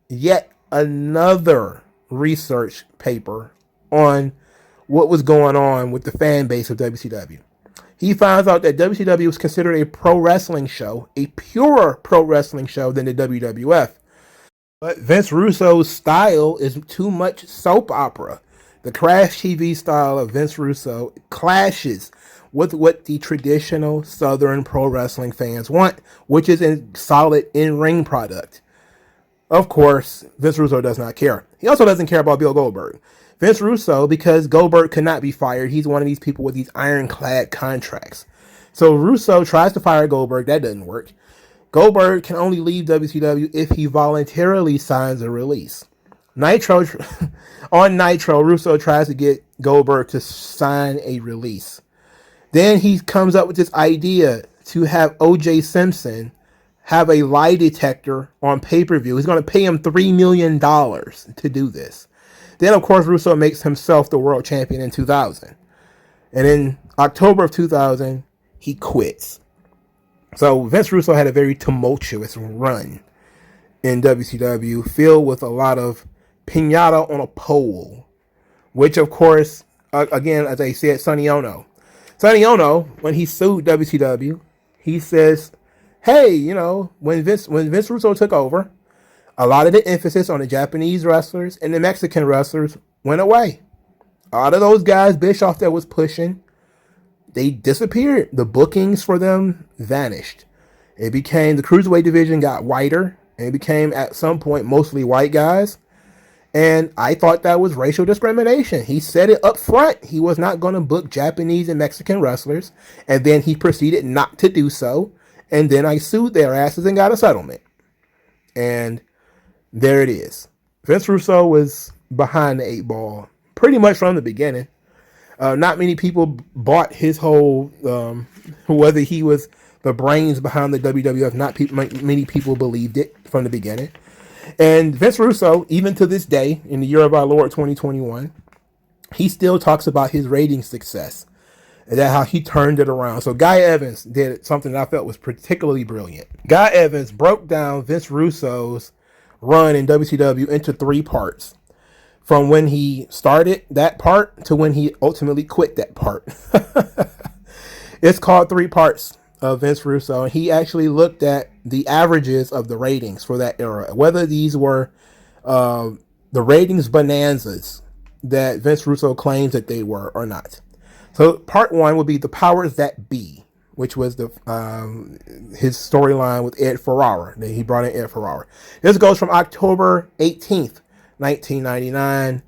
Speaker 2: yet another research paper on what was going on with the fan base of WCW. He finds out that WCW was considered a pro wrestling show, a purer pro wrestling show than the WWF. But Vince Russo's style is too much soap opera. The Crash TV style of Vince Russo clashes with what the traditional Southern pro wrestling fans want, which is a solid in-ring product. Of course, Vince Russo does not care. He also doesn't care about Bill Goldberg. Vince Russo, because Goldberg could not be fired, he's one of these people with these ironclad contracts. So Russo tries to fire Goldberg. That doesn't work. Goldberg can only leave WCW if he voluntarily signs a release. On Nitro, Russo tries to get Goldberg to sign a release. Then he comes up with this idea to have O.J. Simpson have a lie detector on pay-per-view. He's going to pay him $3 million to do this. Then, of course, Russo makes himself the world champion in 2000. And in October of 2000, he quits. So Vince Russo had a very tumultuous run in WCW, filled with a lot of piñata on a pole, which, of course, again, as I said, Sonny Ono, when he sued WCW, he says, hey, you know, when Vince Russo took over, a lot of the emphasis on the Japanese wrestlers and the Mexican wrestlers went away. A lot of those guys, Bischoff that was pushing, they disappeared. The bookings for them vanished. It became, the cruiserweight division got whiter, and it became at some point mostly white guys. And I thought that was racial discrimination. He said it up front. He was not going to book Japanese and Mexican wrestlers. And then he proceeded not to do so. And then I sued their asses and got a settlement. And there it is. Vince Russo was behind the 8 ball pretty much from the beginning. Not many people bought his whole, whether he was the brains behind the WWF. Not many people believed it from the beginning. And Vince Russo, even to this day, in the year of our Lord 2021, he still talks about his rating success and that how he turned it around. So Guy Evans did something that I felt was particularly brilliant. Guy Evans broke down Vince Russo's run in WCW into 3 parts. From when he started that part to when he ultimately quit that part. It's called 3 parts of Vince Russo. And he actually looked at the averages of the ratings for that era, whether these were the ratings bonanzas that Vince Russo claims that they were or not. So part 1 would be the powers that be, which was the his storyline with Ed Ferrara. He brought in Ed Ferrara. This goes from October 18th, 1999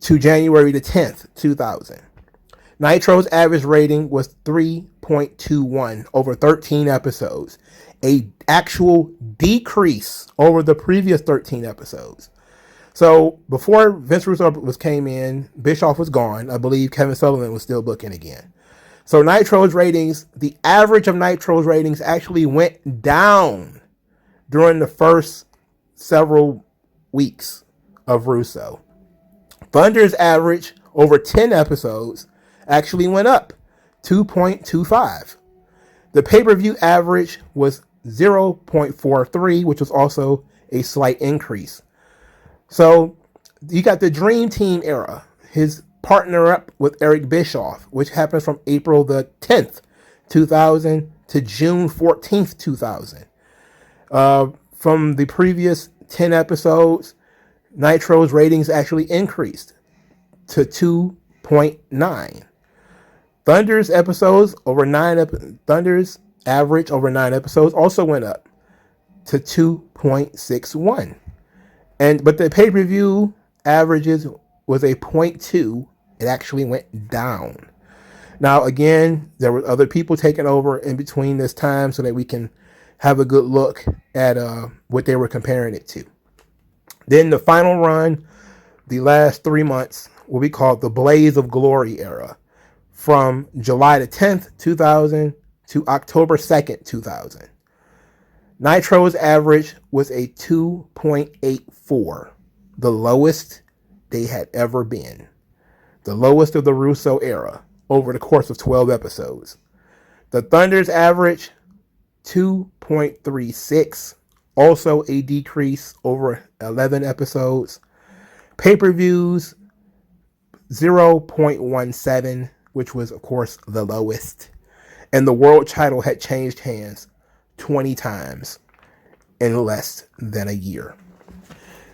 Speaker 2: to January the 10th, 2000. Nitro's average rating was 3.21 over 13 episodes, a actual decrease over the previous 13 episodes. So before Vince Russo came in, Bischoff was gone. I believe Kevin Sullivan was still booking again. So Nitro's ratings, the average of Nitro's ratings actually went down during the first several weeks of Russo. Thunder's average over 10 episodes actually went up 2.25. The pay-per-view average was 0.43, which was also a slight increase. So you got the Dream Team era, his partner up with Eric Bischoff, which happened from April the 10th, 2000 to June 14th, 2000. From the previous 10 episodes, Nitro's ratings actually increased to 2.9. Thunder's average over 9 episodes also went up to 2.61. But the pay-per-view averages was a 0.2. It actually went down. Now, again, there were other people taking over in between this time so that we can have a good look at what they were comparing it to. Then the final run, the last 3 months, will be called the Blaze of Glory era, from July the 10th, 2000 to October 2nd, 2000. Nitro's average was a 2.84, the lowest they had ever been. The lowest of the Russo era over the course of 12 episodes. The Thunder's average, 2.36, also a decrease over 11 episodes. Pay-per-views, 0.17, which was, of course, the lowest. And the world title had changed hands 20 times in less than a year.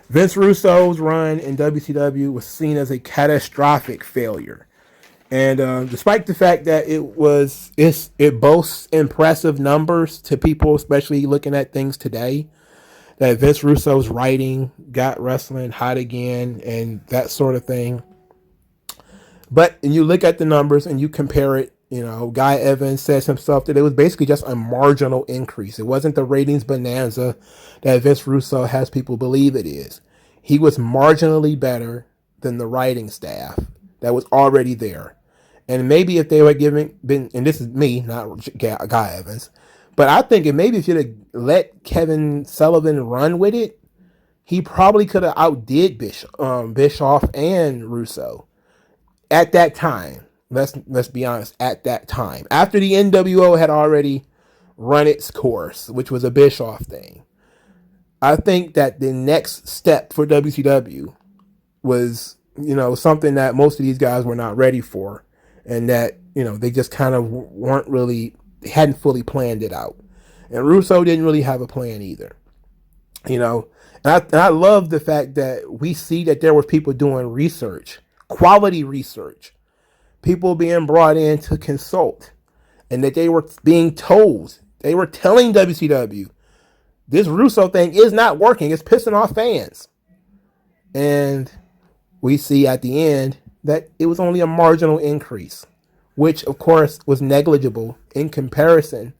Speaker 2: Vince Russo's run in WCW was seen as a catastrophic failure. And despite the fact that it boasts impressive numbers to people, especially looking at things today, that Vince Russo's writing got wrestling hot again and that sort of thing. But you look at the numbers and you compare it, Guy Evans says himself that it was basically just a marginal increase. It wasn't the ratings bonanza that Vince Russo has people believe it is. He was marginally better than the writing staff that was already there. And maybe if they were and this is me, not Guy Evans, but I think maybe if you'd have let Kevin Sullivan run with it, he probably could have outdid Bischoff and Russo at that time. Let's be honest, at that time. After the NWO had already run its course, which was a Bischoff thing, I think that the next step for WCW was, something that most of these guys were not ready for. And that, they just kind of hadn't fully planned it out. And Russo didn't really have a plan either. And I love the fact that we see that there were people doing research, quality research, people being brought in to consult, and that they were being told, they were telling WCW, this Russo thing is not working. It's pissing off fans. And we see at the end that it was only a marginal increase, which of course was negligible in comparison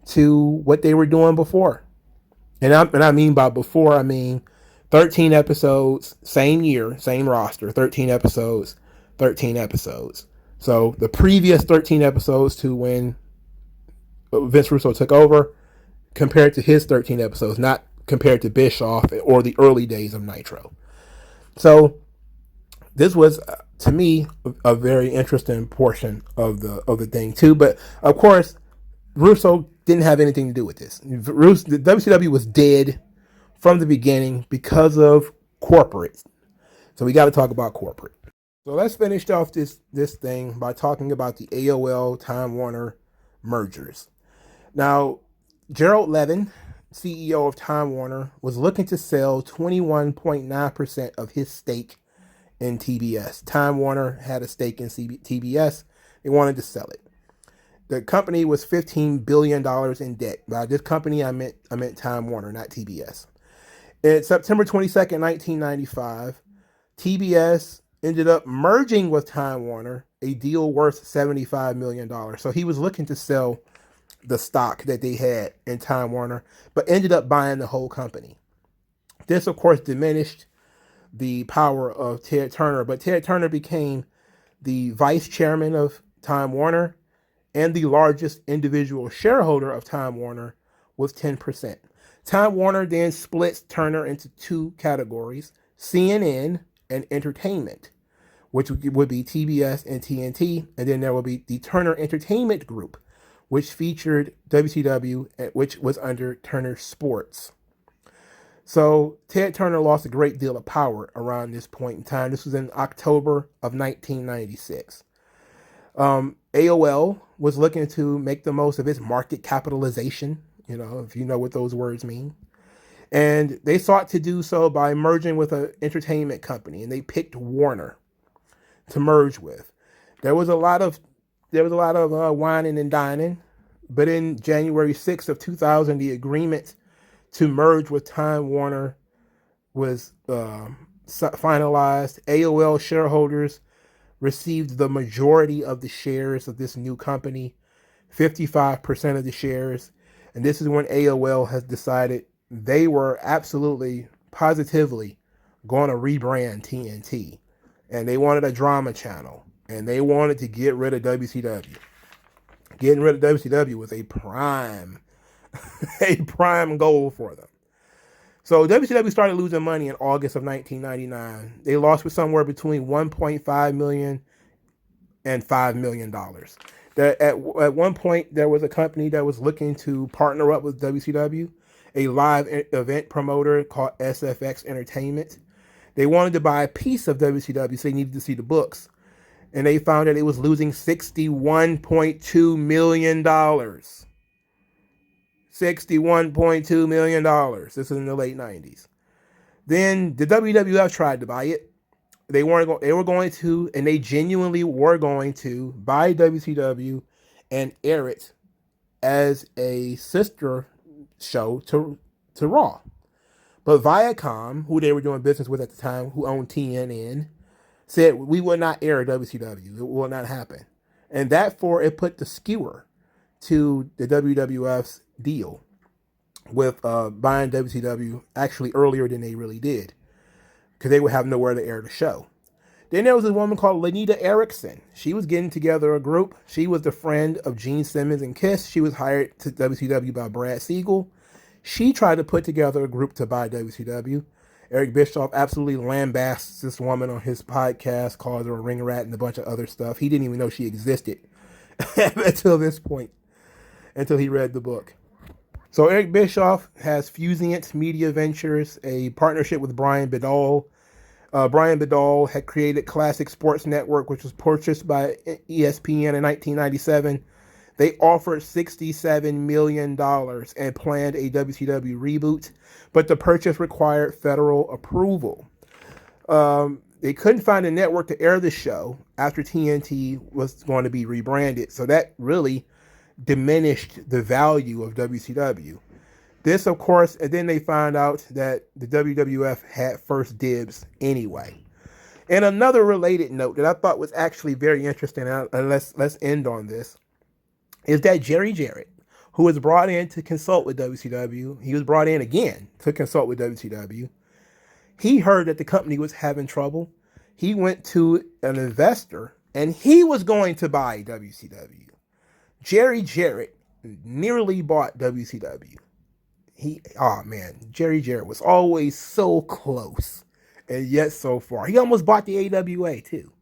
Speaker 2: to what they were doing before. And I mean by before, I mean 13 episodes, same year, same roster, 13 episodes, 13 episodes. So the previous 13 episodes to when Vince Russo took over, compared to his 13 episodes, not compared to Bischoff or the early days of Nitro. So this was, to me, a very interesting portion of the thing too. But of course, Russo didn't have anything to do with this. The WCW was dead from the beginning because of corporate. So we got to talk about corporate. So let's finish off this thing by talking about the AOL Time Warner mergers. Now, Gerald Levin, CEO of Time Warner, was looking to sell 21.9% of his stake in TBS. Time Warner had a stake in TBS. They wanted to sell it. The company was $15 billion in debt. By this company, I meant Time Warner, not TBS. In September 22nd, 1995, TBS ended up merging with Time Warner, a deal worth $75 million. So he was looking to sell the stock that they had in Time Warner, but ended up buying the whole company. This, of course, diminished the power of Ted Turner, but Ted Turner became the vice chairman of Time Warner and the largest individual shareholder of Time Warner with 10%. Time Warner then splits Turner into two categories, CNN and entertainment, which would be TBS and TNT, and then there will be the Turner Entertainment Group, which featured WCW, which was under Turner Sports. So Ted Turner lost a great deal of power around this point in time. This was in October of 1996. AOL was looking to make the most of its market capitalization, if you know what those words mean. And they sought to do so by merging with an entertainment company, and they picked Warner to merge with. There was a lot of whining and dining, but in January 6th of 2000, the agreement to merge with Time Warner was finalized. AOL shareholders received the majority of the shares of this new company, 55% of the shares. And this is when AOL has decided they were absolutely, positively going to rebrand TNT. And they wanted a drama channel. And they wanted to get rid of WCW. Getting rid of WCW was a prime goal for them. So WCW started losing money in August of 1999. They lost for somewhere between $1.5 million and $5 million. At one point, there was a company that was looking to partner up with WCW, a live event promoter called SFX Entertainment. They wanted to buy a piece of WCW, so they needed to see the books. And they found that it was losing $61.2 million. $61.2 million. This is in the late 90s. Then the WWF tried to buy it. They were going to, and they genuinely were going to buy WCW and air it as a sister show to Raw. But Viacom, who they were doing business with at the time, who owned TNN, said we will not air WCW. It will not happen. And therefore, it put the skewer to the WWF's deal with buying WCW actually earlier than they really did, because they would have nowhere to air the show. Then there was a woman called Lenita Erickson. She was getting together a group. She was the friend of Gene Simmons and Kiss. She was hired to WCW by Brad Siegel. She tried to put together a group to buy WCW. Eric Bischoff absolutely lambasts this woman on his podcast, calls her a ring rat and a bunch of other stuff. He didn't even know she existed until this point, until he read the book. So Eric Bischoff has Fusient Media Ventures, a partnership with Brian Bedall. Brian Bedall had created Classic Sports Network, which was purchased by ESPN in 1997. They offered $67 million and planned a WCW reboot, but the purchase required federal approval. They couldn't find a network to air the show after TNT was going to be rebranded. So that really diminished the value of WCW. This, of course, and then they found out that the WWF had first dibs anyway. And another related note that I thought was actually very interesting, and let's end on this, is that Jerry Jarrett, who was brought in to consult with WCW, he was brought in again to consult with WCW. He heard that the company was having trouble. He went to an investor, and he was going to buy WCW. Jerry Jarrett nearly bought WCW. Jerry Jarrett was always so close, and yet so far. He almost bought the AWA too,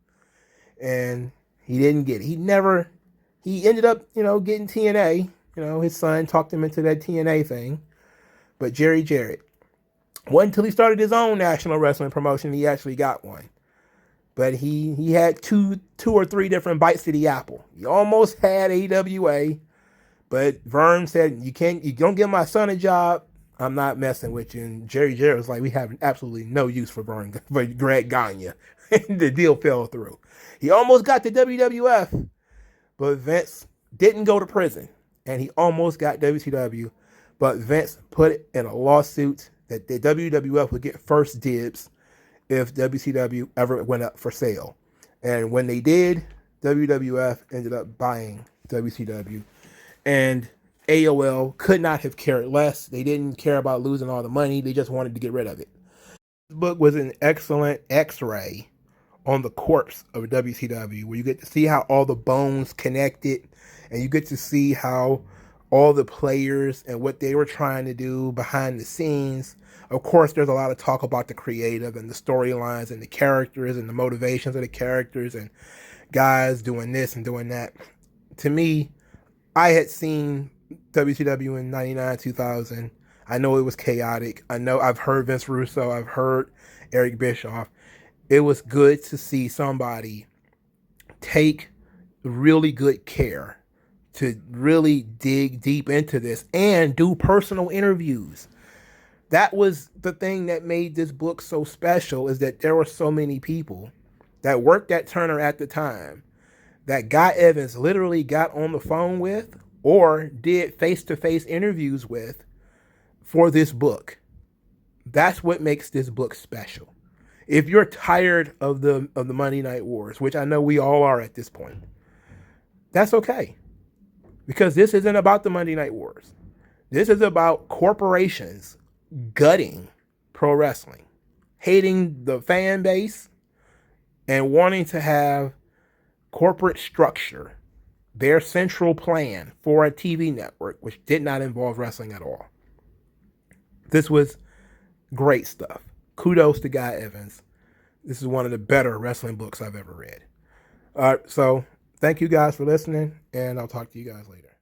Speaker 2: and he didn't get it. He ended up, getting TNA. His son talked him into that TNA thing, but Jerry Jarrett, wasn't until he started his own national wrestling promotion he actually got one. But he had two or three different bites of the apple. He almost had AWA, but Vern said, you don't give my son a job, I'm not messing with you. And Jerry Jarrett was like, we have absolutely no use for Greg Gagne. And the deal fell through. He almost got the WWF, but Vince didn't go to prison. And he almost got WCW, but Vince put it in a lawsuit that the WWF would get first dibs if WCW ever went up for sale. And when they did, WWF ended up buying WCW. And AOL could not have cared less. They didn't care about losing all the money. They just wanted to get rid of it. This book was an excellent x-ray on the corpse of WCW, where you get to see how all the bones connected, and you get to see how all the players and what they were trying to do behind the scenes. Of course, there's a lot of talk about the creative and the storylines and the characters and the motivations of the characters and guys doing this and doing that. To me, I had seen WCW in 99, 2000. I know it was chaotic. I know I've heard Vince Russo. I've heard Eric Bischoff. It was good to see somebody take really good care to really dig deep into this and do personal interviews. That was the thing that made this book so special, is that there were so many people that worked at Turner at the time that Guy Evans literally got on the phone with or did face-to-face interviews with for this book. That's what makes this book special. If you're tired of the Monday Night Wars, which I know we all are at this point, that's okay. Because this isn't about the Monday Night Wars. This is about corporations gutting pro wrestling, hating the fan base, and wanting to have corporate structure, their central plan for a TV network, which did not involve wrestling at all. This was great stuff. Kudos to Guy Evans. This is one of the better wrestling books I've ever read. So thank you guys for listening, and I'll talk to you guys later.